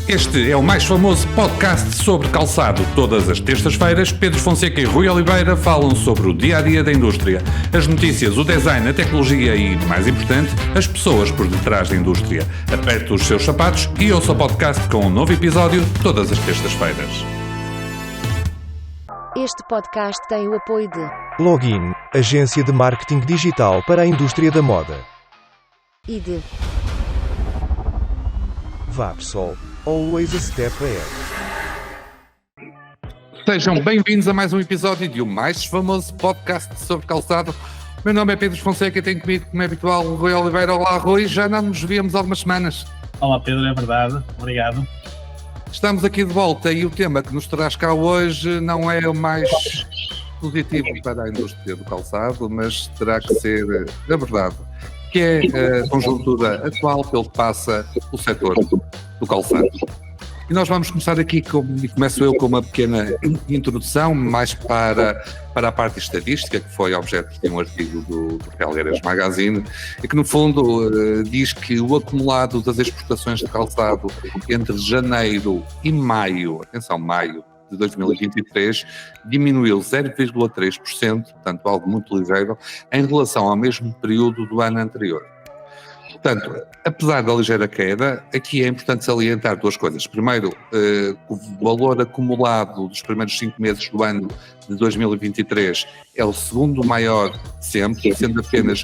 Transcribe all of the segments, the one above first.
Este é o mais famoso podcast sobre calçado. Todas as terças-feiras, Pedro Fonseca e Rui Oliveira falam sobre o dia-a-dia da indústria, as notícias, o design, a tecnologia e, mais importante, as pessoas por detrás da indústria. Aperte os seus sapatos e ouça o podcast com um novo episódio todas as terças-feiras. Este podcast tem o apoio de Login, agência de marketing digital para a indústria da moda. e de Vapsol, always a step ahead. Sejam bem-vindos a mais um episódio de o mais famoso podcast sobre calçado. Meu nome é Pedro Fonseca e tenho comigo, como é habitual, o Rui Oliveira. Olá, Rui, já não nos víamos há algumas semanas. Olá Pedro, é verdade, obrigado. Estamos aqui de volta e o tema que nos traz cá hoje não é o mais positivo para a indústria do calçado, mas terá que ser abordado, que é a conjuntura atual pelo que passa o setor do calçado. E nós vamos começar aqui, e começo eu com uma pequena introdução, mais para a parte estatística, que foi objeto de um artigo do Felgueiras Magazine, e que no fundo diz que o acumulado das exportações de calçado entre janeiro e maio, atenção, maio de 2023, diminuiu 0,3%, portanto algo muito ligeiro, em relação ao mesmo período do ano anterior. Portanto, apesar da ligeira queda, aqui é importante salientar duas coisas. Primeiro, o valor acumulado dos primeiros 5 meses do ano de 2023 é o segundo maior sempre, sendo apenas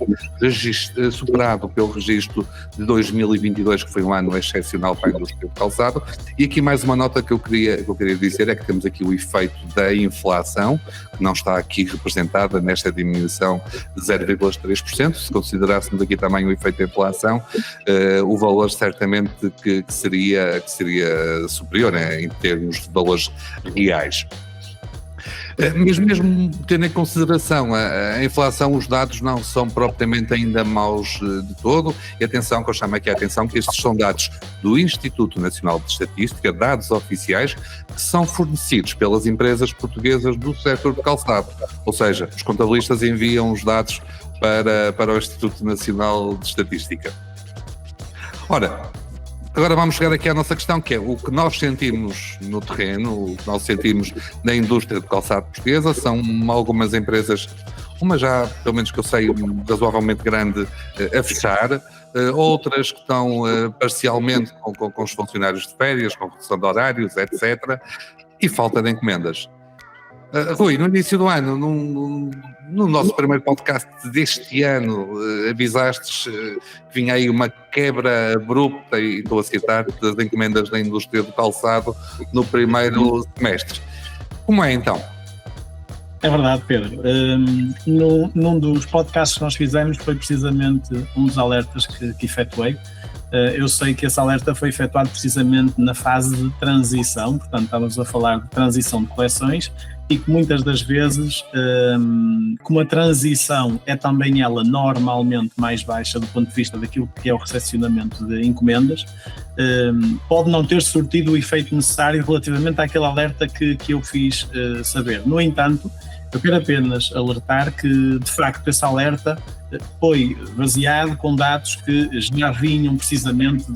superado pelo registro de 2022, que foi um ano excepcional para a indústria do calçado. E aqui mais uma nota que eu queria dizer é que temos aqui o efeito da inflação, que não está aqui representada nesta diminuição de 0,3%. Se considerássemos aqui também o efeito da inflação, o valor certamente que seria superior, né, em termos de valores reais. Mas mesmo tendo em consideração a inflação, os dados não são propriamente ainda maus de todo. E atenção, que eu chamo aqui a atenção, que estes são dados do Instituto Nacional de Estatística, dados oficiais, que são fornecidos pelas empresas portuguesas do setor do calçado. Ou seja, os contabilistas enviam os dados para o Instituto Nacional de Estatística. Ora, agora vamos chegar aqui à nossa questão, que é o que nós sentimos no terreno, o que nós sentimos na indústria do calçado portuguesa. São algumas empresas, uma já, pelo menos que eu sei, razoavelmente grande, a fechar, outras que estão parcialmente com os funcionários de férias, com redução de horários, etc. E falta de encomendas. Rui, no início do ano, no nosso primeiro podcast deste ano, avisaste que vinha aí uma quebra abrupta, e estou a citar, das encomendas da indústria do calçado no primeiro semestre. Como é então? É verdade, Pedro. Num dos podcasts que nós fizemos foi precisamente um dos alertas que efetuei. Eu sei que esse alerta foi efetuado precisamente na fase de transição, portanto estávamos a falar de transição de coleções, e que muitas das vezes, como a transição é também ela normalmente mais baixa do ponto de vista daquilo que é o recepcionamento de encomendas, pode não ter surtido o efeito necessário relativamente àquele alerta que eu fiz saber. No entanto, eu quero apenas alertar que, de facto, esse alerta foi baseado com dados que já vinham precisamente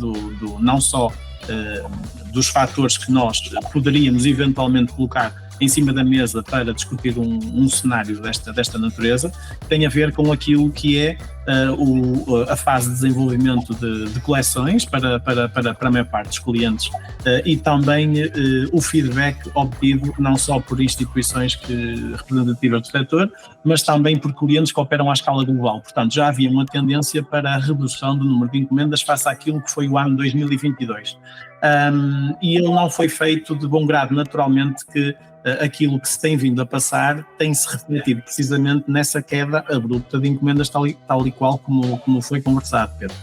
não só dos fatores que nós poderíamos eventualmente colocar em cima da mesa para discutir um cenário desta natureza, que tem a ver com aquilo que é a fase de desenvolvimento de coleções para a maior parte dos clientes, e também o feedback obtido não só por instituições representativas do setor, mas também por clientes que operam à escala global. Portanto, já havia uma tendência para a redução do número de encomendas face àquilo que foi o ano 2022. E ele não foi feito de bom grado, naturalmente, que aquilo que se tem vindo a passar tem-se refletido precisamente nessa queda abrupta de encomendas tal e qual como foi conversado, Pedro.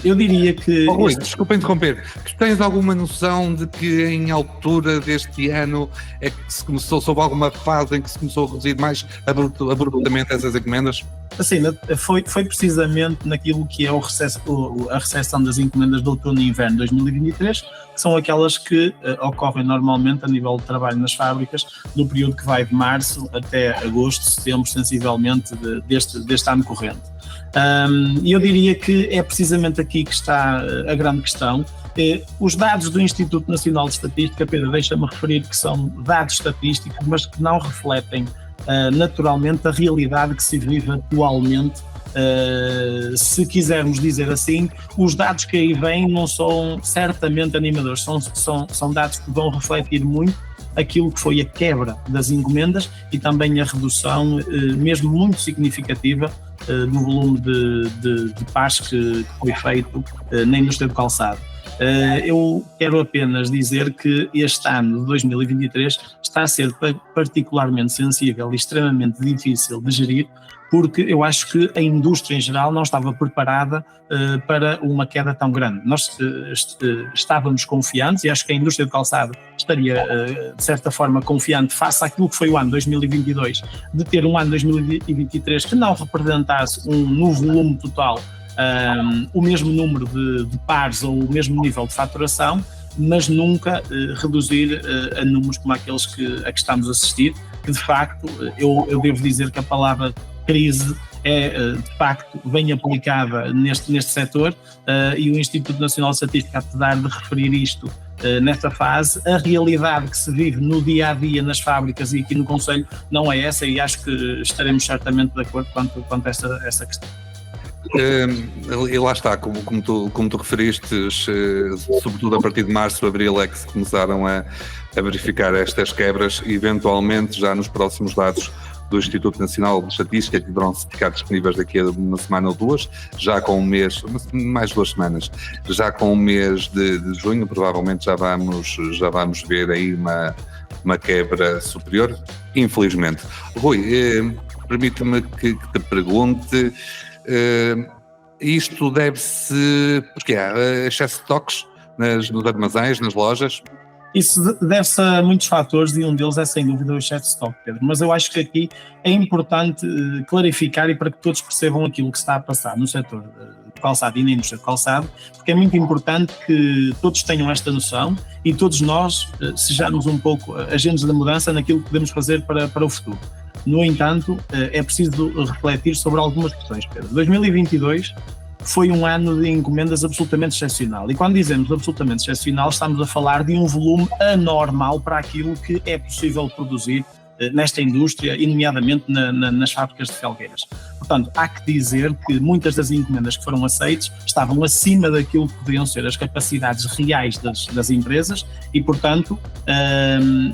Eu diria que... Rui, desculpa interromper, tu tens alguma noção de que em altura deste ano é que se começou, sob alguma fase em que se começou a reduzir mais abruptamente essas encomendas? Assim, foi precisamente naquilo que é a recepção das encomendas de outono e inverno 2023, que são aquelas que ocorrem normalmente a nível de trabalho nas fábricas, no período que vai de março até agosto, setembro, sensivelmente, deste ano corrente. E eu diria que é precisamente aqui que está a grande questão, Os dados do Instituto Nacional de Estatística, Pedro, deixa-me referir que são dados estatísticos, mas que não refletem naturalmente a realidade que se vive atualmente. Se quisermos dizer assim, os dados que aí vêm não são certamente animadores, são dados que vão refletir muito aquilo que foi a quebra das encomendas e também a redução, mesmo muito significativa, do volume de pares que foi feito na indústria do calçado. Eu quero apenas dizer que este ano de 2023 está a ser particularmente sensível e extremamente difícil de gerir, porque eu acho que a indústria em geral não estava preparada para uma queda tão grande. Nós estávamos confiantes, e acho que a indústria do calçado estaria, de certa forma, confiante face àquilo que foi o ano 2022, de ter um ano 2023 que não representasse no volume total o mesmo número de pares ou o mesmo nível de faturação, mas nunca reduzir a números como aqueles a que estamos a assistir, que de facto eu devo dizer que a palavra crise de facto bem aplicada neste setor, e o Instituto Nacional de Estatística, apesar de referir isto nesta fase, a realidade que se vive no dia-a-dia nas fábricas e aqui no Conselho não é essa, e acho que estaremos certamente de acordo quanto a essa questão. E lá está, como tu referiste, sobretudo a partir de março, abril é que se começaram a verificar estas quebras, e eventualmente já nos próximos dados do Instituto Nacional de Estatística, que deverão ficar disponíveis daqui a uma semana ou duas, já com um mês, mais 2 semanas, já com o mês de junho, provavelmente já vamos ver aí uma quebra superior, infelizmente. Rui, permite-me que te pergunte, isto deve-se, porque há excesso de estoques nos armazéns, nas lojas? Isso deve-se a muitos fatores, e um deles é sem dúvida o excesso de estoque, Pedro. Mas eu acho que aqui é importante clarificar, e para que todos percebam aquilo que está a passar no setor do calçado e na indústria do calçado, porque é muito importante que todos tenham esta noção e todos nós sejamos um pouco agentes da mudança naquilo que podemos fazer para o futuro. No entanto, é preciso refletir sobre algumas questões, Pedro. 2022 foi um ano de encomendas absolutamente excepcional. E quando dizemos absolutamente excepcional, estamos a falar de um volume anormal para aquilo que é possível produzir nesta indústria, e nomeadamente nas fábricas de felgueiras. Portanto, há que dizer que muitas das encomendas que foram aceitas estavam acima daquilo que poderiam ser as capacidades reais das empresas e, portanto,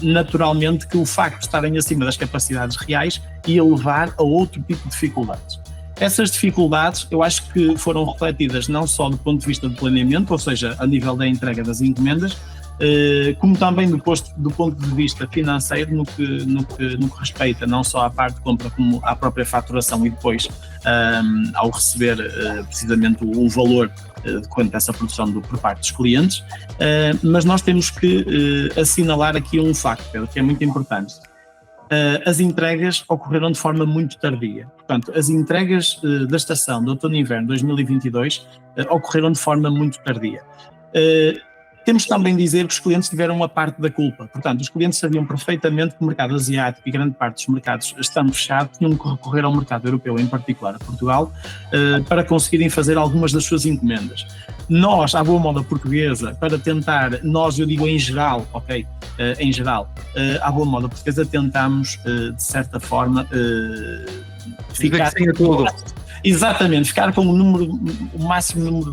naturalmente que o facto de estarem acima das capacidades reais ia levar a outro tipo de dificuldades. Essas dificuldades eu acho que foram refletidas não só do ponto de vista do planeamento, ou seja, a nível da entrega das encomendas, como também do ponto de vista financeiro, no que respeita não só à parte de compra como à própria faturação e depois ao receber precisamente o valor quanto a essa produção por parte dos clientes. Mas nós temos que assinalar aqui um facto, Pedro, que é muito importante. As entregas ocorreram de forma muito tardia. Portanto, as entregas da estação de outono e inverno 2022 ocorreram de forma muito tardia. Temos também de dizer que os clientes tiveram uma parte da culpa. Portanto, os clientes sabiam perfeitamente que o mercado asiático e grande parte dos mercados estando fechados, tinham que recorrer ao mercado europeu, em particular a Portugal, para conseguirem fazer algumas das suas encomendas. Nós, à boa moda portuguesa, para tentar, eu digo em geral, ok? Em geral, à boa moda portuguesa, tentamos, de certa forma, ficar... Exatamente, ficar com o máximo número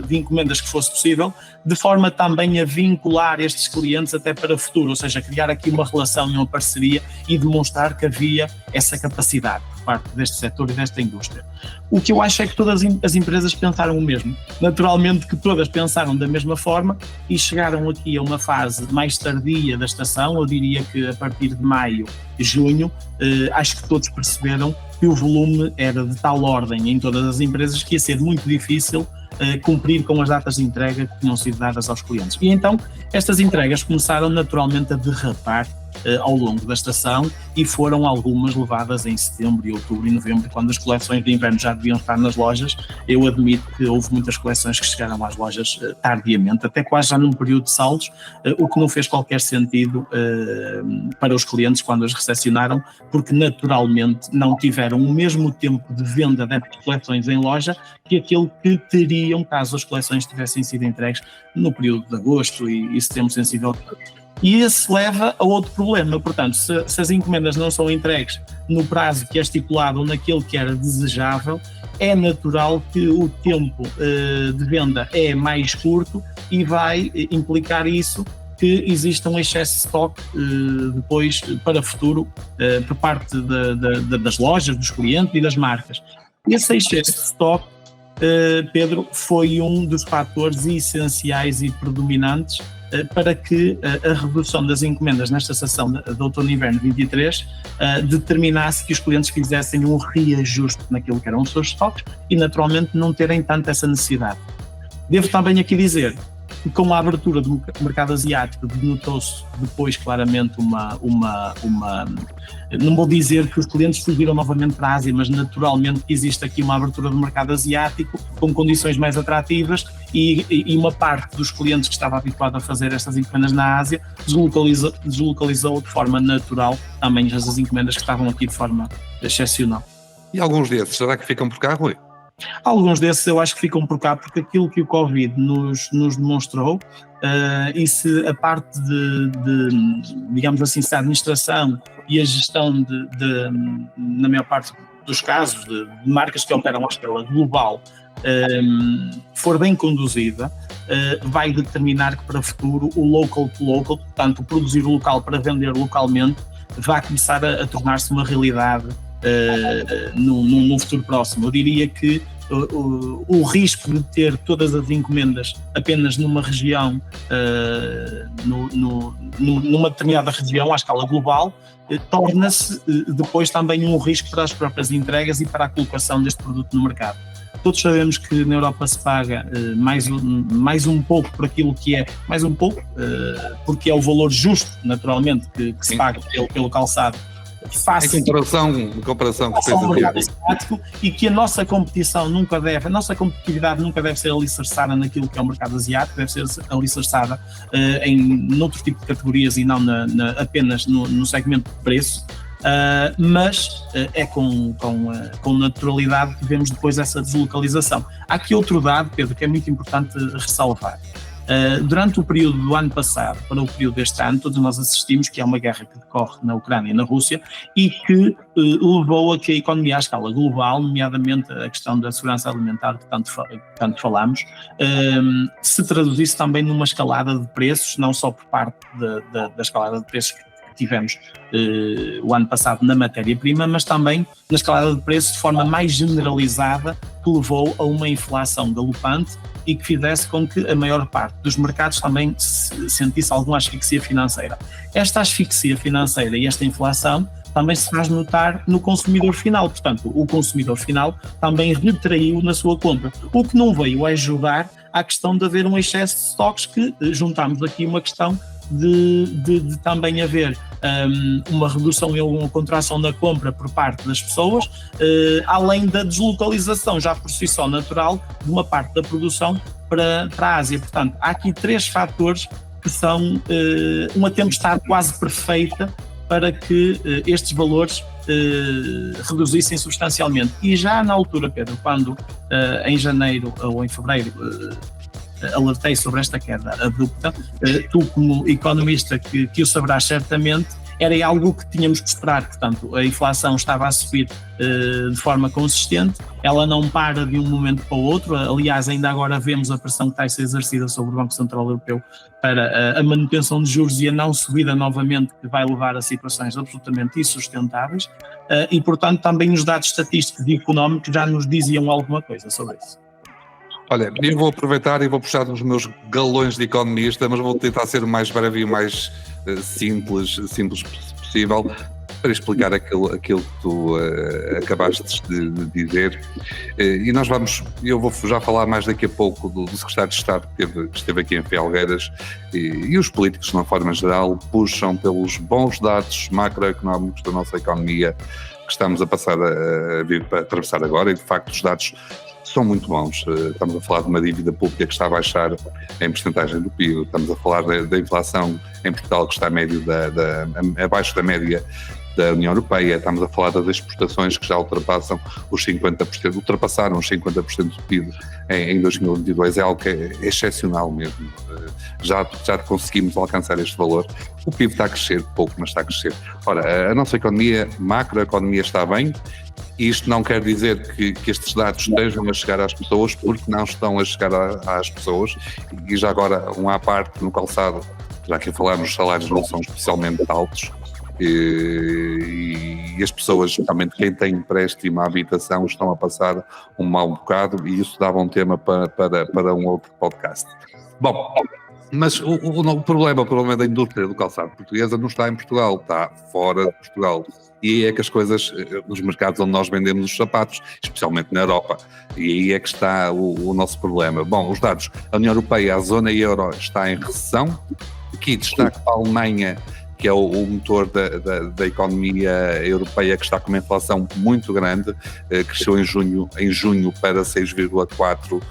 de encomendas que fosse possível, de forma também a vincular estes clientes até para o futuro, ou seja, criar aqui uma relação e uma parceria e demonstrar que havia essa capacidade por parte deste setor e desta indústria. O que eu acho é que todas as empresas pensaram o mesmo. Naturalmente que todas pensaram da mesma forma e chegaram aqui a uma fase mais tardia da estação, eu diria que a partir de maio, junho, acho que todos perceberam que o volume era de tal ordem em todas as empresas que ia ser muito difícil cumprir com as datas de entrega que tinham sido dadas aos clientes. E então estas entregas começaram naturalmente a derrapar ao longo da estação, e foram algumas levadas em setembro, outubro e novembro, quando as coleções de inverno já deviam estar nas lojas. Eu admito que houve muitas coleções que chegaram às lojas tardiamente, até quase já num período de saldos, o que não fez qualquer sentido para os clientes quando as recepcionaram, porque naturalmente não tiveram o mesmo tempo de venda dessas coleções em loja que aquele que teriam caso as coleções tivessem sido entregues no período de agosto e setembro sensível. E esse leva a outro problema. Portanto, se as encomendas não são entregues no prazo que é estipulado ou naquele que era desejável, é natural que o tempo de venda é mais curto e vai implicar isso, que exista um excesso de stock depois para futuro por parte das lojas, dos clientes e das marcas. Esse excesso de stock, Pedro, foi um dos fatores essenciais e predominantes para que a redução das encomendas nesta estação de outono e inverno 23 determinasse que os clientes fizessem um reajuste naquilo que eram os seus estoques e naturalmente não terem tanto essa necessidade. Devo também aqui dizer que com a abertura do mercado asiático denotou-se depois claramente não vou dizer que os clientes fugiram novamente para a Ásia, mas naturalmente existe aqui uma abertura do mercado asiático com condições mais atrativas e uma parte dos clientes que estava habituado a fazer estas encomendas na Ásia deslocalizou de forma natural também as encomendas que estavam aqui de forma excepcional. E alguns desses, será que ficam por cá, Rui? Alguns desses eu acho que ficam por cá porque aquilo que o Covid nos demonstrou, e se a parte digamos assim, se a administração e a gestão na maior parte dos casos, de marcas que operam à escala global, for bem conduzida, vai determinar que para o futuro o local to local, portanto produzir local para vender localmente, vai começar a tornar-se uma realidade num futuro próximo. Eu diria que o risco de ter todas as encomendas apenas numa região, numa determinada região à escala global, torna-se depois também um risco para as próprias entregas e para a colocação deste produto no mercado. Todos sabemos que na Europa se paga mais um pouco por aquilo que é, mais um pouco, porque é o valor justo, naturalmente, que se paga pelo calçado. Em comparação com o mercado asiático, e que a nossa competitividade nunca deve ser alicerçada naquilo que é o mercado asiático, deve ser alicerçada noutro tipo de categorias e não apenas no segmento de preço, mas é com naturalidade que vemos depois essa deslocalização. Há aqui outro dado, Pedro, que é muito importante ressalvar. Durante o período do ano passado para o período deste ano, todos nós assistimos que há uma guerra que decorre na Ucrânia e na Rússia e que levou a que a economia à escala global, nomeadamente a questão da segurança alimentar que tanto falamos, se traduzisse também numa escalada de preços, não só por parte da escalada de preços que tivemos o ano passado na matéria-prima, mas também na escalada de preços de forma mais generalizada, que levou a uma inflação galopante e que fizesse com que a maior parte dos mercados também sentisse alguma asfixia financeira. Esta asfixia financeira e esta inflação também se faz notar no consumidor final, portanto, o consumidor final também retraiu na sua compra, o que não veio ajudar à questão de haver um excesso de estoques, que juntamos aqui uma questão de também haver uma redução e uma contração da compra por parte das pessoas, além da deslocalização já por si só natural de uma parte da produção para a Ásia. Portanto, há aqui três fatores que são uma tempestade quase perfeita para que estes valores reduzissem substancialmente. E já na altura, Pedro, quando em janeiro ou em fevereiro alertei sobre esta queda abrupta, tu como economista que o saberás certamente, era algo que tínhamos que esperar. Portanto, a inflação estava a subir de forma consistente, ela não para de um momento para o outro. Aliás, ainda agora vemos a pressão que está a ser exercida sobre o Banco Central Europeu para a manutenção de juros e a não subida novamente, que vai levar a situações absolutamente insustentáveis, e portanto também os dados estatísticos e económicos já nos diziam alguma coisa sobre isso. Olha, eu vou aproveitar e vou puxar dos meus galões de economista, mas vou tentar ser o mais breve e o mais simples possível. para explicar aquilo que tu acabaste de dizer. E eu vou já falar mais daqui a pouco do secretário de Estado que esteve aqui em Felgueiras, e os políticos, de uma forma geral, puxam pelos bons dados macroeconómicos da nossa economia que estamos a passar a vir para atravessar agora, e de facto os dados são muito bons. Estamos a falar de uma dívida pública que está a baixar em percentagem do PIB, estamos a falar da inflação em Portugal que está abaixo da média da União Europeia, estamos a falar das exportações que já ultrapassaram os 50% do PIB em 2022, é algo que é excepcional mesmo. Já conseguimos alcançar este valor. O PIB está a crescer pouco, mas está a crescer. Ora, a nossa macroeconomia está bem. E isto não quer dizer que estes dados estejam a chegar às pessoas, porque não estão a chegar às pessoas. E já agora, à parte no calçado, já que a falar, os salários não são especialmente altos, e as pessoas, especialmente quem tem empréstimo à habitação, estão a passar um mau bocado, e isso dava um tema para um outro podcast. Bom, mas o problema da indústria do calçado portuguesa não está em Portugal, está fora de Portugal. E aí é que as coisas, nos mercados onde nós vendemos os sapatos, especialmente na Europa, e aí é que está o nosso problema. Bom, os dados, a União Europeia, a zona euro está em recessão. Aqui destaque para a Alemanha, que é o motor da economia europeia, que está com uma inflação muito grande, cresceu em junho para 6,4%.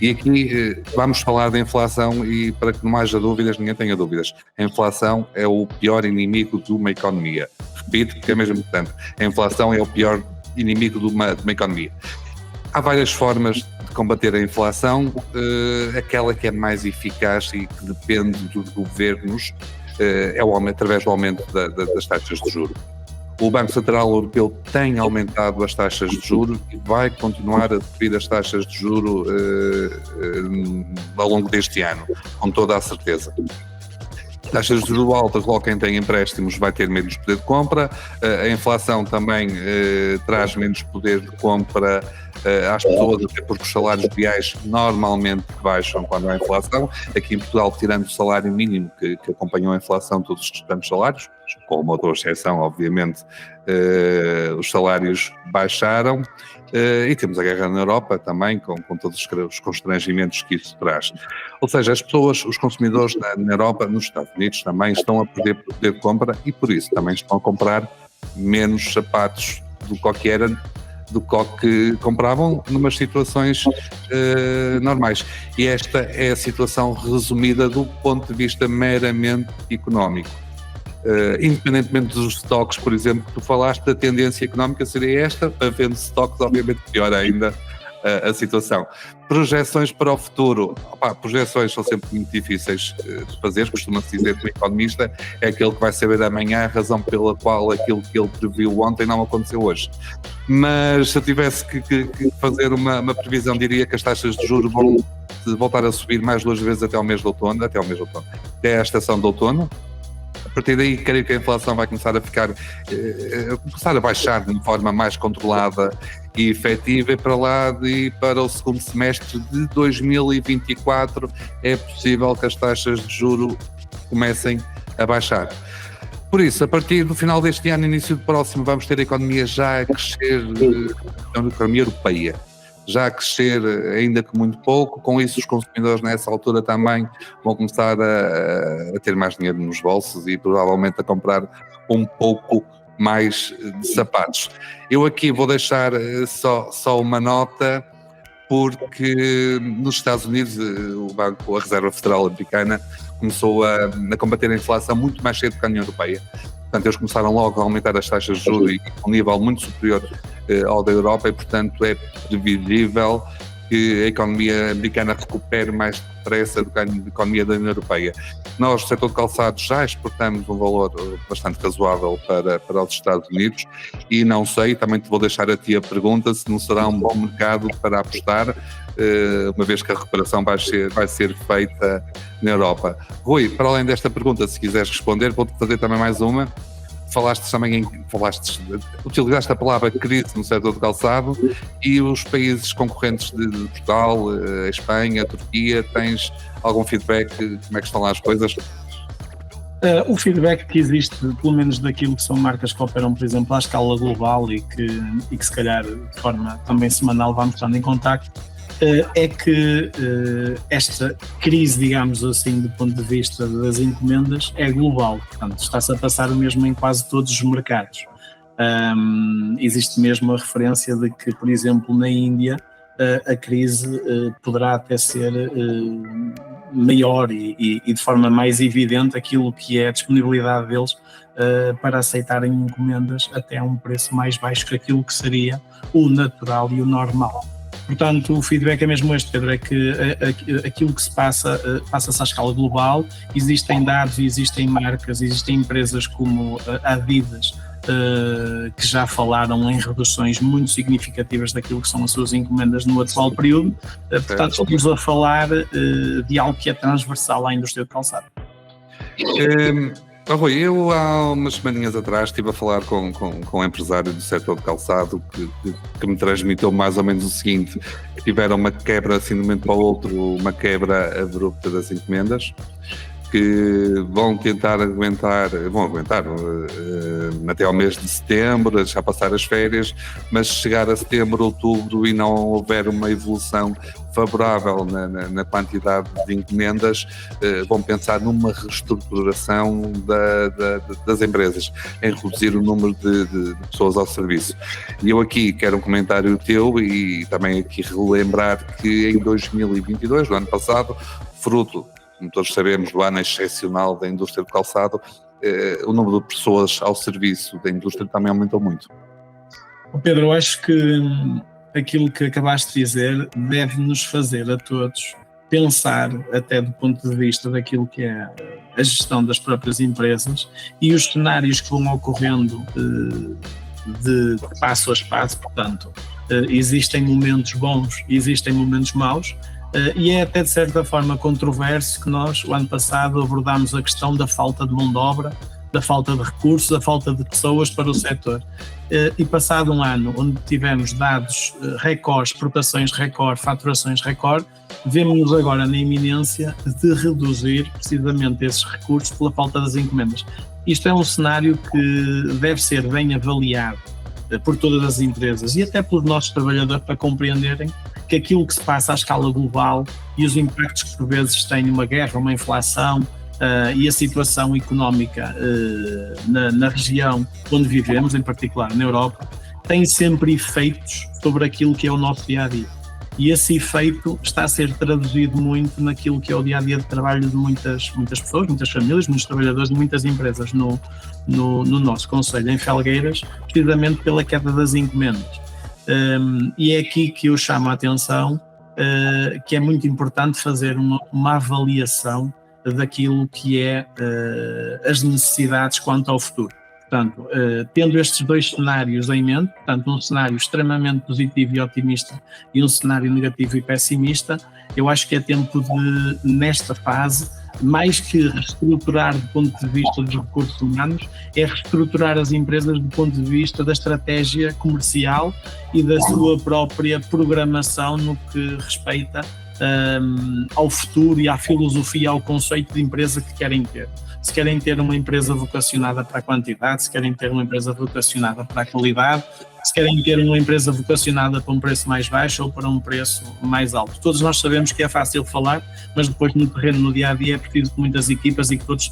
E aqui vamos falar da inflação, e para que não haja dúvidas, ninguém tenha dúvidas, a inflação é o pior inimigo de uma economia. Repito, porque é mesmo importante, a inflação é o pior inimigo de uma economia. Há várias formas de combater a inflação, aquela que é mais eficaz e que depende dos governos é através do aumento das taxas de juros. O Banco Central Europeu tem aumentado as taxas de juros e vai continuar a subir as taxas de juros ao longo deste ano, com toda a certeza. Taxas de juros altas, logo quem tem empréstimos vai ter menos poder de compra, a inflação também traz menos poder de compra às pessoas, até porque os salários reais normalmente baixam quando há inflação. Aqui em Portugal, tirando o salário mínimo que acompanhou a inflação, todos os restantes salários, com uma outra exceção, obviamente, os salários baixaram. E temos a guerra na Europa também, com todos os constrangimentos que isso traz. Ou seja, as pessoas, os consumidores na Europa, nos Estados Unidos também estão a perder poder de compra, e por isso também estão a comprar menos sapatos do que compravam numas situações normais. E esta é a situação resumida do ponto de vista meramente económico. Independentemente dos estoques, por exemplo, que tu falaste, a tendência económica seria esta, havendo estoques, obviamente pior ainda a situação. Projeções para o futuro. Projeções são sempre muito difíceis de fazer, costuma-se dizer que o economista é aquele que vai saber amanhã a razão pela qual aquilo que ele previu ontem não aconteceu hoje. Mas se eu tivesse que fazer uma previsão, diria que as taxas de juros vão voltar a subir mais 2 vezes até a estação de outono. A partir daí, creio que a inflação vai começar a baixar de uma forma mais controlada e efetiva, e para o segundo semestre de 2024 é possível que as taxas de juros comecem a baixar. Por isso, a partir do final deste ano, início do próximo, vamos ter a economia já a crescer, a economia europeia, já a crescer, ainda que muito pouco. Com isso, os consumidores nessa altura também vão começar a ter mais dinheiro nos bolsos e provavelmente a comprar um pouco mais de sapatos. Eu aqui vou deixar só uma nota, porque nos Estados Unidos a Reserva Federal Americana começou a combater a inflação muito mais cedo que a União Europeia. Portanto, eles começaram logo a aumentar as taxas de juros a um nível muito superior ao da Europa, e, portanto, é previsível que a economia americana recupere mais depressa do que a economia da União Europeia. Nós, no setor de calçados, já exportamos um valor bastante razoável para os Estados Unidos, e não sei, também te vou deixar a ti a pergunta, se não será um bom mercado para apostar, uma vez que a recuperação vai ser feita na Europa. Rui, para além desta pergunta, se quiseres responder, vou-te fazer também mais uma. Utilizaste a palavra crise no setor do calçado, e os países concorrentes de Portugal, a Espanha, a Turquia, tens algum feedback? Como é que estão lá as coisas? O feedback que existe, pelo menos daquilo que são marcas que operam, por exemplo, à escala global e que se calhar de forma também semanal vamos estando em contacto, é que esta crise, digamos assim, do ponto de vista das encomendas, é global. Portanto, está-se a passar o mesmo em quase todos os mercados. Existe mesmo a referência de que, por exemplo, na Índia, a crise poderá até ser maior e de forma mais evidente aquilo que é a disponibilidade deles para aceitarem encomendas até a um preço mais baixo que aquilo que seria o natural e o normal. Portanto, o feedback é mesmo este, Pedro, é que aquilo que se passa-se à escala global. Existem dados, existem marcas, existem empresas como a Adidas, que já falaram em reduções muito significativas daquilo que são as suas encomendas no atual período. Portanto, estamos a falar de algo que é transversal à indústria de calçado. Rui, eu há umas semaninhas atrás estive a falar com um empresário do setor de calçado que me transmitiu mais ou menos o seguinte, que tiveram uma quebra assim de um momento para o outro, uma quebra abrupta das encomendas, que vão aguentar até ao mês de setembro, deixar passar as férias, mas chegar a setembro, outubro e não houver uma evolução favorável na quantidade de encomendas, vão pensar numa reestruturação das empresas, em reduzir o número de pessoas ao serviço. E eu aqui quero um comentário teu e também aqui relembrar que em 2022, no ano passado, fruto, como todos sabemos, do ano excepcional da indústria do calçado, o número de pessoas ao serviço da indústria também aumentou muito. Pedro, eu acho que aquilo que acabaste de dizer deve-nos fazer a todos pensar, até do ponto de vista daquilo que é a gestão das próprias empresas e os cenários que vão ocorrendo de passo a passo. Portanto, existem momentos bons e existem momentos maus. E é até de certa forma controverso que nós, o ano passado, abordámos a questão da falta de mão de obra, da falta de recursos, da falta de pessoas para o setor. E passado um ano onde tivemos dados recordes, exportações recorde, faturações recorde, vemos-nos agora na iminência de reduzir precisamente esses recursos pela falta das encomendas. Isto é um cenário que deve ser bem avaliado por todas as empresas e até pelos nossos trabalhadores para compreenderem que aquilo que se passa à escala global e os impactos que por vezes tem uma guerra, uma inflação e a situação económica na região onde vivemos, em particular na Europa, tem sempre efeitos sobre aquilo que é o nosso dia-a-dia. E esse efeito está a ser traduzido muito naquilo que é o dia-a-dia de trabalho de muitas pessoas, muitas famílias, muitos trabalhadores e muitas empresas no nosso concelho, em Felgueiras, precisamente pela queda das encomendas. E é aqui que eu chamo a atenção que é muito importante fazer uma avaliação daquilo que é as necessidades quanto ao futuro. Portanto, tendo estes dois cenários em mente, portanto, um cenário extremamente positivo e otimista e um cenário negativo e pessimista, eu acho que é tempo de, nesta fase, mais que reestruturar do ponto de vista dos recursos humanos, é reestruturar as empresas do ponto de vista da estratégia comercial e da sua própria programação no que respeita ao futuro e à filosofia, ao conceito de empresa que querem ter. Se querem ter uma empresa vocacionada para a quantidade, se querem ter uma empresa vocacionada para a qualidade, se querem ter uma empresa vocacionada para um preço mais baixo ou para um preço mais alto. Todos nós sabemos que é fácil falar, mas depois no terreno, no dia-a-dia, é preciso que muitas equipas e que todos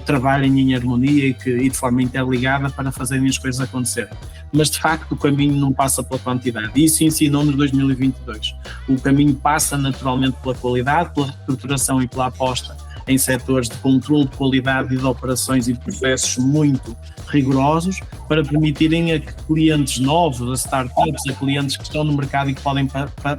trabalhem em harmonia e de forma interligada para fazerem as coisas acontecerem. Mas de facto o caminho não passa pela quantidade, e isso ensinou-nos 2022. O caminho passa naturalmente pela qualidade, pela reestruturação e pela aposta em setores de controle de qualidade e de operações e de processos muito rigorosos para permitirem a clientes novos, a startups, a clientes que estão no mercado e que podem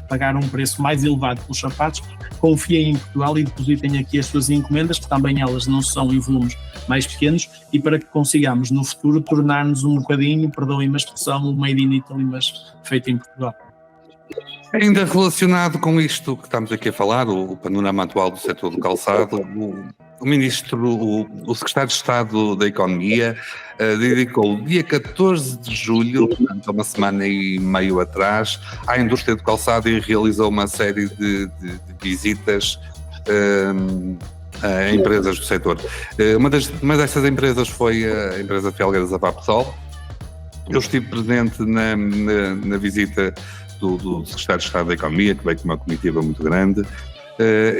pagar um preço mais elevado pelos sapatos, confiem em Portugal e depositem aqui as suas encomendas, que também elas não são em volumes mais pequenos, e para que consigamos no futuro tornar-nos um bocadinho, perdoem-me a expressão, um made in Italy, mas feito em Portugal. Ainda relacionado com isto que estamos aqui a falar, o panorama atual do setor do calçado, o secretário de Estado da Economia dedicou o dia 14 de julho, portanto, há uma semana e meio atrás, à indústria do calçado e realizou uma série de visitas empresas do setor. Uma dessas empresas foi a empresa Felgueiras Avapsol. Eu estive presente na visita do Secretário de Estado da Economia, que veio com uma comitiva muito grande,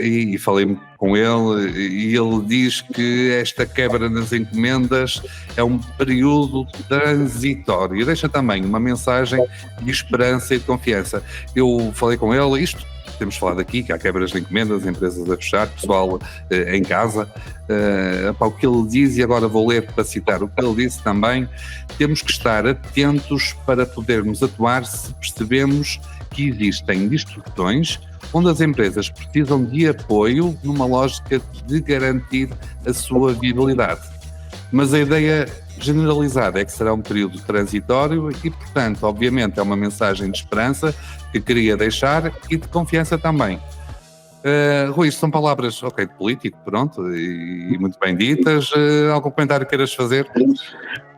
e falei com ele, e ele diz que esta quebra nas encomendas é um período transitório, e deixa também uma mensagem de esperança e de confiança. Eu falei com ele, isto temos falado aqui, que há quebras de encomendas, empresas a fechar, pessoal em casa, o que ele diz, e agora vou ler para citar o que ele disse também: temos que estar atentos para podermos atuar se percebemos que existem distorções onde as empresas precisam de apoio numa lógica de garantir a sua viabilidade. Mas a ideia generalizada é que será um período transitório e, portanto, obviamente é uma mensagem de esperança que queria deixar e de confiança também. Rui, isto são palavras, ok, de político, pronto, e muito bem ditas. Algum comentário queiras fazer?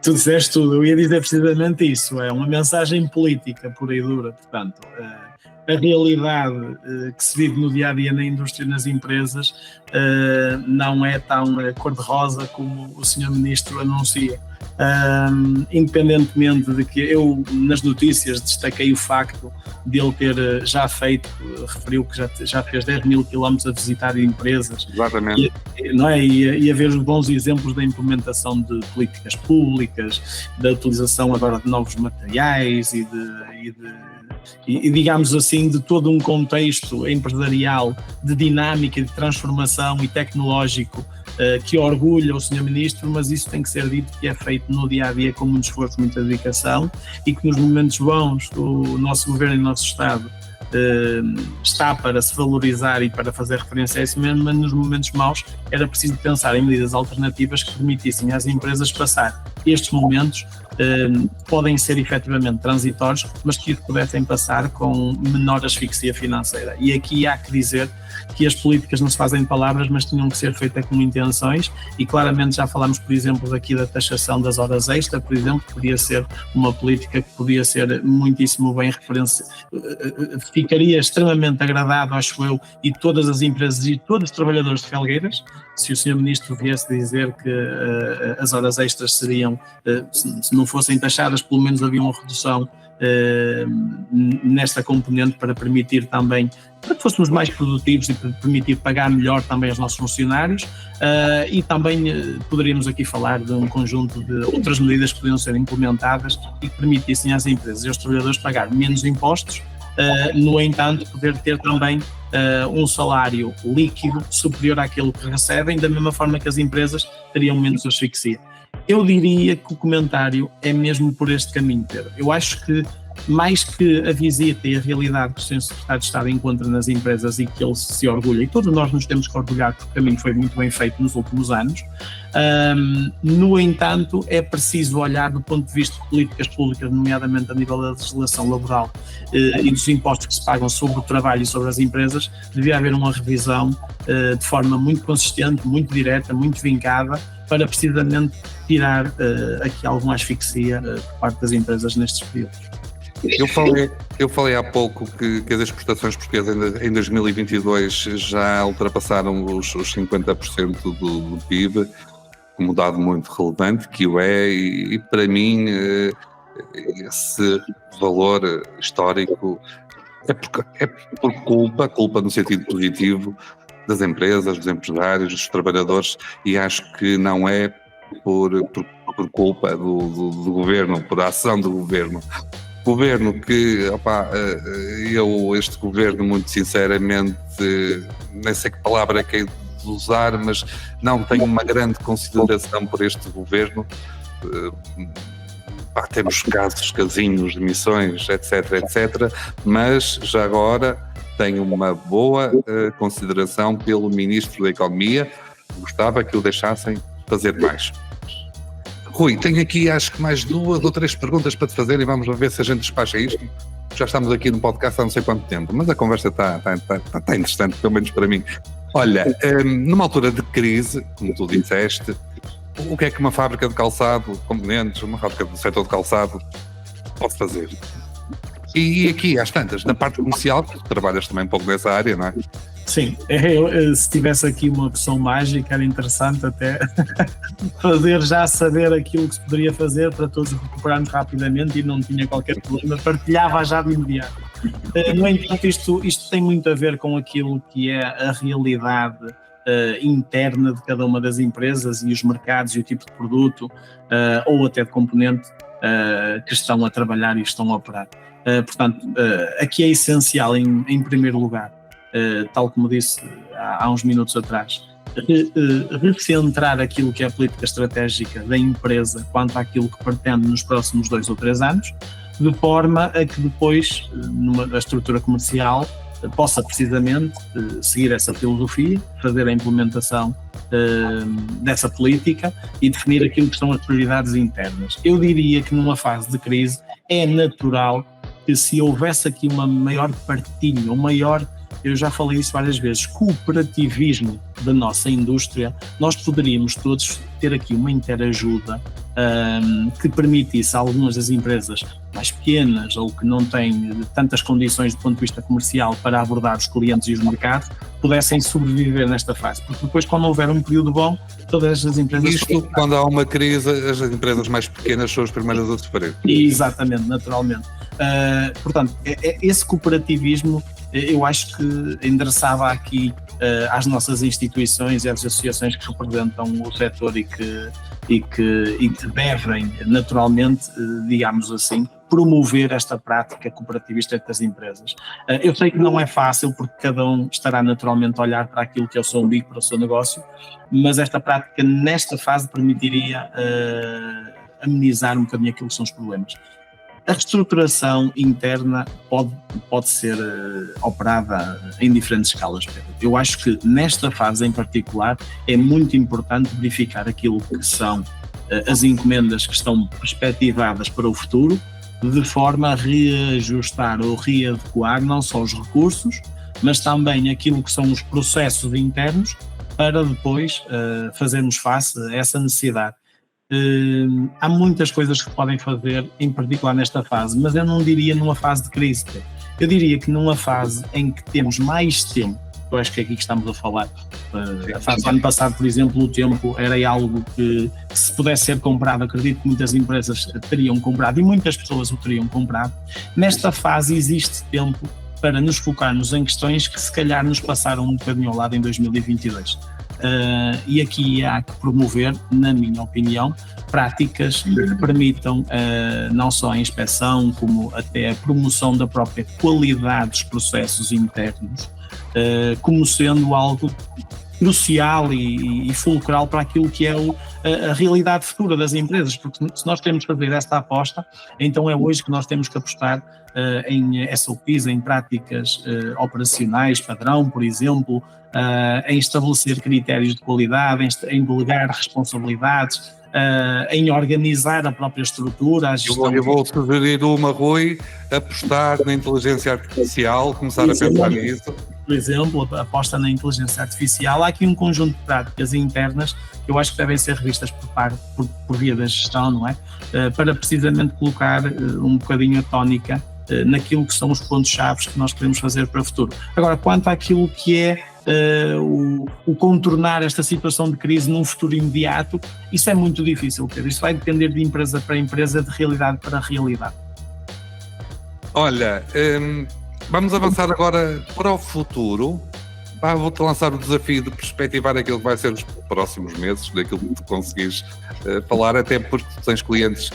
Tu disseste tudo, eu ia dizer precisamente isso, é uma mensagem política pura e dura, portanto, a realidade que se vive no dia-a-dia na indústria e nas empresas não é tão cor-de-rosa como o Sr. Ministro anuncia. Independentemente de que eu, nas notícias, destaquei o facto de ele ter já feito, referiu que já fez 10 mil quilómetros a visitar empresas. Exatamente. E a ver os bons exemplos da implementação de políticas públicas, da utilização agora de novos materiais e digamos assim, de todo um contexto empresarial de dinâmica, de transformação e tecnológico que orgulha o Sr. Ministro, mas isso tem que ser dito que é feito no dia-a-dia com muito esforço, muita dedicação, e que nos momentos bons o nosso Governo e o nosso Estado está para se valorizar e para fazer referência a isso mesmo, mas nos momentos maus era preciso pensar em medidas alternativas que permitissem às empresas passar estes momentos, podem ser efetivamente transitórios, mas que pudessem passar com menor asfixia financeira. E aqui há que dizer que as políticas não se fazem de palavras, mas tinham que ser feitas com intenções, e claramente já falámos, por exemplo, daqui da taxação das horas extra, por exemplo, que podia ser uma política que podia ser muitíssimo bem referenciada, ficaria extremamente agradável, acho eu, e todas as empresas e todos os trabalhadores de Felgueiras, se o Sr. Ministro viesse dizer que as horas extras seriam, se não fossem taxadas, pelo menos havia uma redução nesta componente para permitir também, para que fôssemos mais produtivos e para permitir pagar melhor também aos nossos funcionários, e também poderíamos aqui falar de um conjunto de outras medidas que poderiam ser implementadas e que permitissem às empresas e aos trabalhadores pagar menos impostos, no entanto poder ter também um salário líquido superior àquele que recebem, da mesma forma que as empresas teriam menos asfixia. Eu diria que o comentário é mesmo por este caminho, Pedro. Eu acho que, mais que a visita e a realidade que o Sr. Secretário de Estado encontra nas empresas e que ele se orgulha, e todos nós nos temos que orgulhar porque o caminho foi muito bem feito nos últimos anos, no entanto, é preciso olhar do ponto de vista de políticas públicas, nomeadamente a nível da legislação laboral e dos impostos que se pagam sobre o trabalho e sobre as empresas. Devia haver uma revisão de forma muito consistente, muito direta, muito vincada, para precisamente tirar aqui alguma asfixia por parte das empresas nestes períodos. Eu falei há pouco que as exportações portuguesas em 2022 já ultrapassaram os 50% do PIB, como dado muito relevante, que o é, e para mim esse valor histórico é por culpa no sentido positivo das empresas, dos empresários, dos trabalhadores, e acho que não é por culpa do governo, por ação do governo. Governo que, este governo, muito sinceramente, nem sei que palavra é que é de usar, mas não tenho uma grande consideração por este governo. Temos casinhos, demissões, etc, mas já agora tenho uma boa consideração pelo Ministro da Economia. Gostava que o deixassem fazer mais. Rui, tenho aqui acho que mais 2 ou 3 perguntas para te fazer e vamos ver se a gente despacha isto. Já estamos aqui no podcast há não sei quanto tempo, mas a conversa está interessante, pelo menos para mim. Olha, numa altura de crise, como tu disseste, o que é que uma fábrica de calçado, componentes, uma fábrica do setor de calçado pode fazer? E aqui, às tantas, na parte comercial, tu trabalhas também um pouco nessa área, não é? Sim, se tivesse aqui uma opção mágica era interessante até já saber aquilo que se poderia fazer para todos recuperarmos rapidamente e não tinha qualquer problema, partilhava já de imediato. No entanto, isto tem muito a ver com aquilo que é a realidade interna de cada uma das empresas e os mercados e o tipo de produto ou até de componente que estão a trabalhar e estão a operar. Portanto, aqui é essencial, em primeiro lugar, tal como disse há uns minutos atrás, recentrar aquilo que é a política estratégica da empresa quanto àquilo que pretende nos próximos 2 ou 3 anos, de forma a que depois a estrutura comercial possa precisamente seguir essa filosofia, fazer a implementação dessa política e definir aquilo que são as prioridades internas. Eu diria que numa fase de crise é natural que se houvesse aqui uma maior partilha, eu já falei isso várias vezes, cooperativismo da nossa indústria, nós poderíamos todos ter aqui uma interajuda que permitisse a algumas das empresas mais pequenas ou que não têm tantas condições do ponto de vista comercial para abordar os clientes e os mercados, pudessem sobreviver nesta fase, porque depois quando houver um período bom, todas as empresas... Isto, quando há uma crise, as empresas mais pequenas são as primeiras a sofrer. Exatamente, naturalmente. Portanto, esse cooperativismo eu acho que endereçava aqui às nossas instituições e às associações que representam o setor e que devem naturalmente, digamos assim, promover esta prática cooperativista entre as empresas. Eu sei que não é fácil porque cada um estará naturalmente a olhar para aquilo que é o seu umbigo, para o seu negócio, mas esta prática nesta fase permitiria amenizar um bocadinho aquilo que são os problemas. A reestruturação interna pode ser operada em diferentes escalas, Pedro. Eu acho que nesta fase em particular é muito importante verificar aquilo que são as encomendas que estão perspectivadas para o futuro, de forma a reajustar ou readequar não só os recursos, mas também aquilo que são os processos internos para depois fazermos face a essa necessidade. Há muitas coisas que podem fazer, em particular nesta fase, mas eu não diria numa fase de crise. Eu diria que numa fase em que temos mais tempo, eu acho que é aqui que estamos a falar. A fase do ano passado, por exemplo, o tempo era algo que se pudesse ser comprado, acredito que muitas empresas teriam comprado e muitas pessoas o teriam comprado. Nesta fase existe tempo para nos focarmos em questões que se calhar nos passaram um bocadinho ao lado em 2022. E aqui há que promover, na minha opinião, práticas que permitam não só a inspeção, como até a promoção da própria qualidade dos processos internos, como sendo algo crucial e fulcral para aquilo que é a realidade futura das empresas, porque se nós queremos fazer esta aposta, então é hoje que nós temos que apostar em SOPs, em práticas operacionais, padrão, por exemplo, em estabelecer critérios de qualidade, em delegar responsabilidades, em organizar a própria estrutura. Eu vou sugerir uma, Rui, apostar na inteligência artificial, começar a pensar nisso. Por exemplo, a aposta na inteligência artificial. Há aqui um conjunto de práticas internas que eu acho que devem ser revistas por via da gestão, não é? Para precisamente colocar um bocadinho a tónica naquilo que são os pontos-chave que nós queremos fazer para o futuro. Agora, quanto àquilo que é o contornar esta situação de crise num futuro imediato, isso é muito difícil, Pedro. Isso vai depender de empresa para empresa, de realidade para realidade. Olha, vamos avançar agora para o futuro. Vou-te lançar o desafio de perspectivar aquilo que vai ser os próximos meses, daquilo que tu conseguires falar, até porque tu tens clientes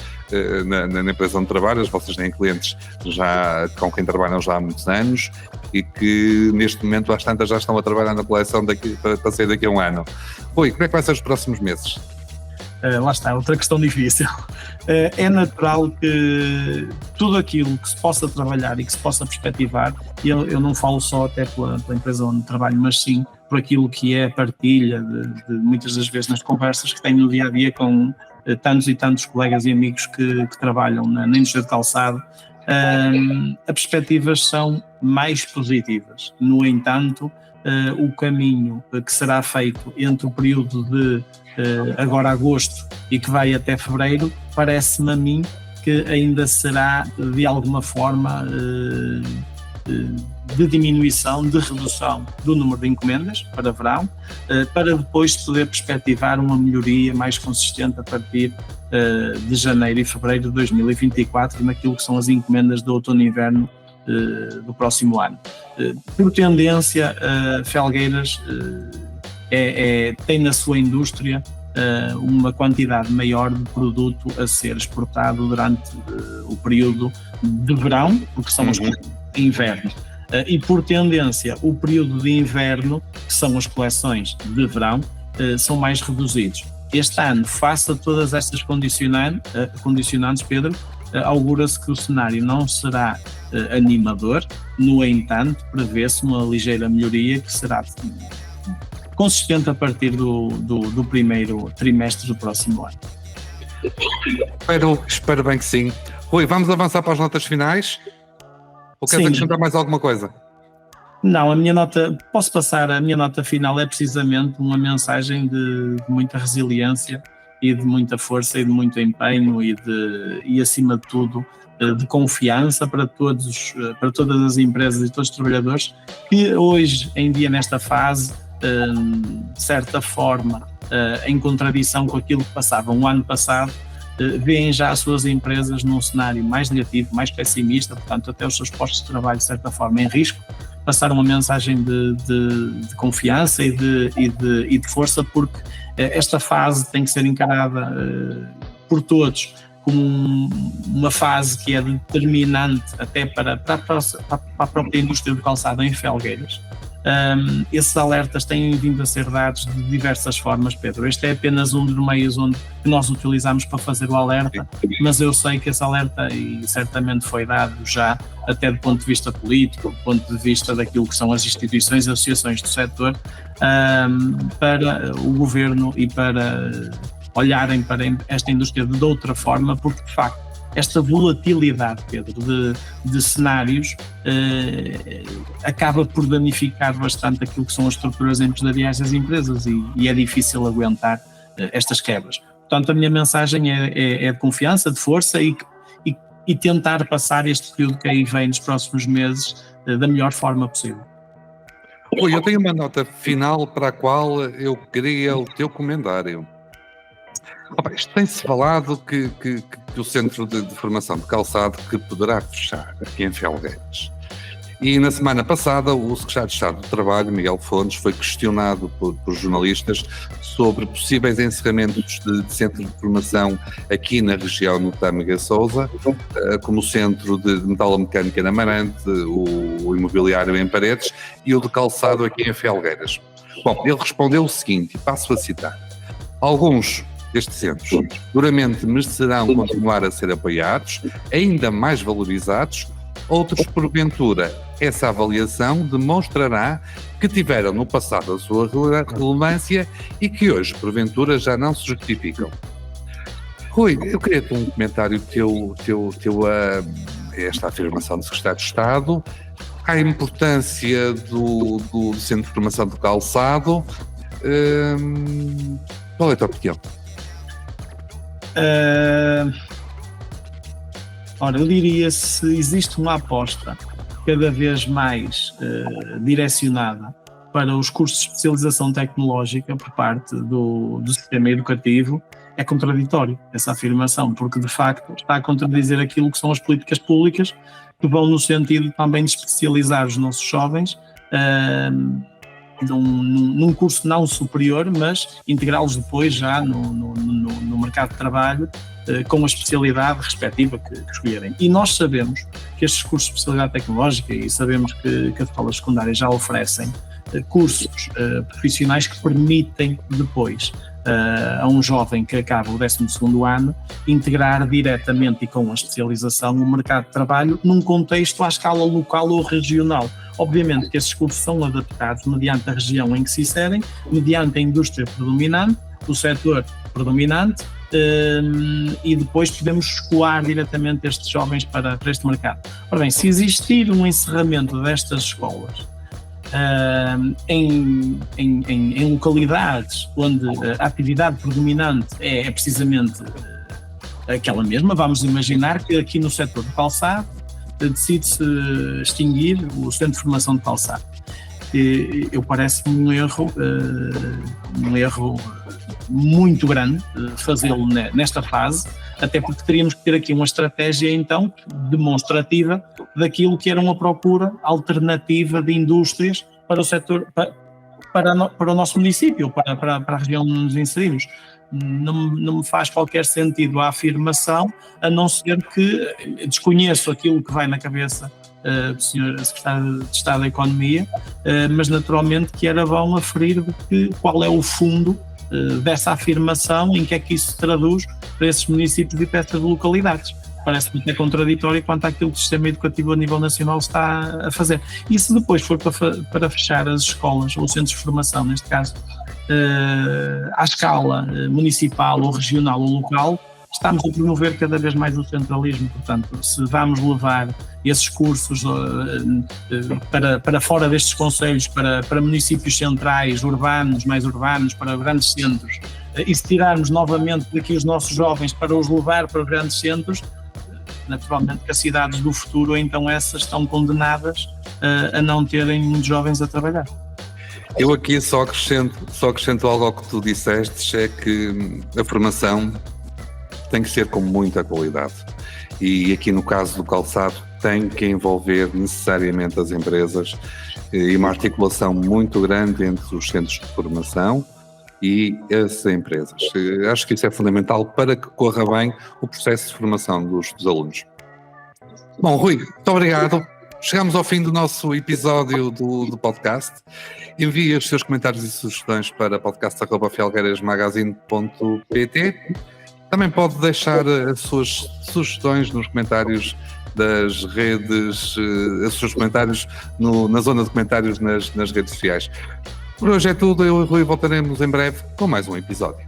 na empresa onde trabalhas, vocês têm clientes já com quem trabalham já há muitos anos e que neste momento às tantas já estão a trabalhar na coleção para sair daqui a um ano. Rui, como é que vai ser os próximos meses? Lá está, outra questão difícil. É natural que tudo aquilo que se possa trabalhar e que se possa perspectivar, e eu não falo só até pela empresa onde trabalho, mas sim por aquilo que é a partilha de muitas das vezes nas conversas que tenho no dia a dia com tantos e tantos colegas e amigos que trabalham na indústria de calçado, as perspectivas são mais positivas. No entanto, o caminho que será feito entre o período de agora agosto e que vai até fevereiro, parece-me a mim que ainda será de alguma forma de diminuição, de redução do número de encomendas para verão, para depois poder perspectivar uma melhoria mais consistente a partir de janeiro e fevereiro de 2024 naquilo que são as encomendas de outono e inverno do próximo ano. Por tendência, Felgueiras tem na sua indústria uma quantidade maior de produto a ser exportado durante o período de verão, porque são os de inverno. E por tendência, o período de inverno, que são as coleções de verão, são mais reduzidos. Este ano, face a todas estas condicionantes, Pedro, augura-se que o cenário não será animador. No entanto, prevê-se uma ligeira melhoria que será consistente a partir do primeiro trimestre do próximo ano. Espero bem que sim. Rui, vamos avançar para as notas finais? Ou queres acrescentar mais alguma coisa? Não, posso passar, a minha nota final é precisamente uma mensagem de muita resiliência e de muita força e de muito empenho e acima de tudo, de confiança para todas as empresas e todos os trabalhadores que hoje em dia, nesta fase, de certa forma, em contradição com aquilo que passava um ano passado, veem já as suas empresas num cenário mais negativo, mais pessimista, portanto até os seus postos de trabalho de certa forma em risco. Passar uma mensagem de confiança e de força, porque esta fase tem que ser encarada por todos como uma fase que é determinante até para a própria indústria do calçado em Felgueiras. Esses alertas têm vindo a ser dados de diversas formas, Pedro. Este é apenas um dos meios onde nós utilizamos para fazer o alerta, mas eu sei que esse alerta e certamente foi dado já até do ponto de vista político, do ponto de vista daquilo que são as instituições e associações do setor, para o governo e para olharem para esta indústria de outra forma, porque de facto esta volatilidade, Pedro, de cenários acaba por danificar bastante aquilo que são as estruturas empresariais das empresas e é difícil aguentar estas quebras. Portanto, a minha mensagem é de confiança, de força e tentar passar este período que aí vem nos próximos meses da melhor forma possível. Rui, eu tenho uma nota final para a qual eu queria o teu comentário. Isto tem-se falado que o Centro de Formação de Calçado que poderá fechar aqui em Felgueiras. E na semana passada o Secretário de Estado do Trabalho, Miguel Fontes, foi questionado por jornalistas sobre possíveis encerramentos de centros de formação aqui na região no Tâmega Sousa, como o Centro de Metalomecânica na Amarante, o Imobiliário em Paredes e o de Calçado aqui em Felgueiras. Bom, ele respondeu o seguinte, e passo a citar: alguns destes centros seguramente merecerão continuar a ser apoiados, ainda mais valorizados, outros, porventura, essa avaliação demonstrará que tiveram no passado a sua relevância e que hoje, porventura, já não se justificam. Rui, eu queria ter um comentário teu a esta afirmação do Secretário de Estado, à importância do Centro de Formação do Calçado. Qual é a tua opinião? Ora, eu diria, se existe uma aposta cada vez mais direcionada para os cursos de especialização tecnológica por parte do sistema educativo, é contraditório essa afirmação, porque de facto está a contradizer aquilo que são as políticas públicas que vão no sentido também de especializar os nossos jovens num curso não superior, mas integrá-los depois já no mercado de trabalho com a especialidade respectiva que escolherem. E nós sabemos que estes cursos de especialidade tecnológica, e sabemos que as escolas secundárias já oferecem cursos profissionais que permitem depois a um jovem que acaba o 12º ano integrar diretamente e com a especialização o mercado de trabalho num contexto à escala local ou regional. Obviamente que esses cursos são adaptados mediante a região em que se inserem, mediante a indústria predominante, o setor predominante, e depois podemos escoar diretamente estes jovens para este mercado. Ora bem, se existir um encerramento destas escolas em localidades onde a atividade predominante é precisamente aquela mesma, vamos imaginar que aqui no setor do calçado decide-se extinguir o Centro de Formação de Calçado. Eu parece-me um erro muito grande fazê-lo nesta fase, até porque teríamos que ter aqui uma estratégia então demonstrativa daquilo que era uma procura alternativa de indústrias para o setor, para o nosso município, para a região onde nos inserimos. Não me faz qualquer sentido a afirmação, a não ser que desconheço aquilo que vai na cabeça do Sr. Secretário de Estado da Economia, mas naturalmente que era bom aferir qual é o fundo dessa afirmação, em que é que isso se traduz para esses municípios e para essas localidades. Parece-me até contraditório quanto àquilo que o sistema educativo a nível nacional está a fazer. E se depois for para fechar as escolas, ou centros de formação, neste caso, à escala municipal ou regional ou local, estamos a promover cada vez mais o centralismo. Portanto, se vamos levar esses cursos para fora destes concelhos, para municípios centrais, urbanos, mais urbanos, para grandes centros, e se tirarmos novamente daqui os nossos jovens para os levar para grandes centros, naturalmente que as cidades do futuro, então essas estão condenadas a não terem muitos jovens a trabalhar. Eu aqui só acrescento algo ao que tu disseste, é que a formação tem que ser com muita qualidade. E aqui no caso do calçado tem que envolver necessariamente as empresas e uma articulação muito grande entre os centros de formação e as empresas. Acho que isso é fundamental para que corra bem o processo de formação dos alunos. Bom, Rui, muito obrigado. Chegamos ao fim do nosso episódio do podcast. Envie os seus comentários e sugestões para podcast@fialgueirasmagazine.pt. Também pode deixar as suas sugestões nos comentários das redes, os seus comentários na zona de comentários nas redes sociais. Por hoje é tudo, eu e o Rui voltaremos em breve com mais um episódio.